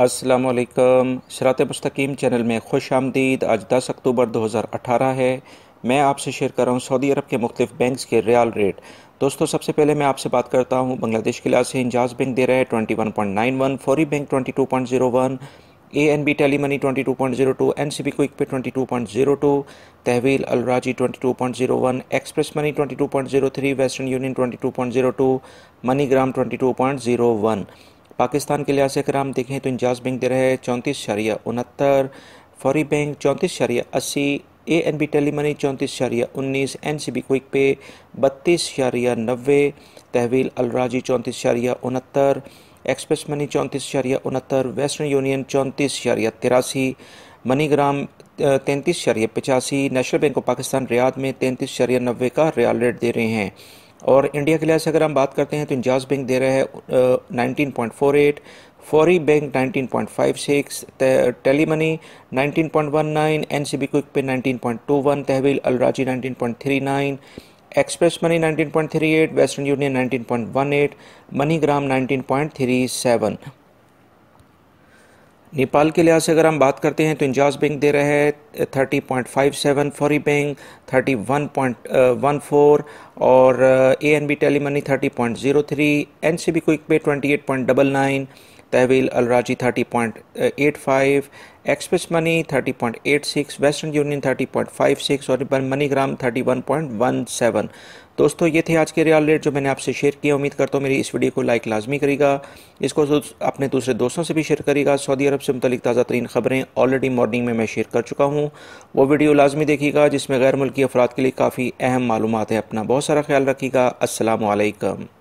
अस्सलामुअलैकुम। सिरात मुस्तकीम चैनल में खुश आमदीद। आज 10 अक्टूबर 2018 है। मैं आपसे शेयर कर रहा हूँ सऊदी अरब के मुख्तलिफ बैंक्स के रियाल रेट। दोस्तों, सबसे पहले मैं आपसे बात करता हूँ बांग्लादेश के लिहाज से। इंजाज बैंक दे रहा है 21.91, फौरी bank 22.01, ANB Telemoney 22.02, NCB Quick Pay 22.02, तहवील अलराजी 22.01, एक्सप्रेस मनी 22.03, वेस्टर्न यूनियन 22.02, मनीग्राम 22.01। पाकिस्तान के लिहाज से अगर हम देखें तो इंजाज बैंक दे रहा है 34.69, फौरी bank 34.80, ANB Telemoney 34.19, NCB Quick Pay 32.90, तहवील अलराजी 34.69, Express Money 34.69, Western Union 34.83, MoneyGram 33.85, National Bank of Pakistan Riyadh में 33.90 का रियाल रेट दे रहे हैं। और इंडिया के लिहाज से अगर हम बात करते हैं तो इंजाज बैंक दे रहा है 19.48, फौरी bank 19.56, Telemoney 19.19, NCB Quick Pay 19.21, तहवील अलराजी 19.39, Express Money 19.38, Western Union 19.18, MoneyGram 19.37। Nepal के लिहाज से अगर हम बात करते हैं तो इंजाज बैंक दे रहा है 30.57, फौरी बैंक 31.14 और ANB Telemoney 30.03, NCB Quick Pay 28.99, तहवील अलराजी 30.85, एक्सप्रेस मनी 30.86, वेस्टर्न यूनियन 30.56 और मनीग्राम 31.17। दोस्तों, ये थे आज के रियाल रेट जो मैंने आपसे शेयर किया। उम्मीद करता हूँ मेरी इस वीडियो को लाइक लाजमी करेगा, इसको अपने दूसरे दोस्तों से भी शेयर करेगा। सऊदी अरब से मुतल्लिक ताज़ा तरीन ख़बरें ऑलरेडी मॉर्निंग में मैं शेयर कर चुका हूँ, वो वीडियो लाजमी देखिएगा जिसमें गैर मुल्की अफराद के लिए काफ़ी अहम मालूमात है। अपना बहुत सारा ख्याल रखिएगा। अस्सलामु अलैकुम।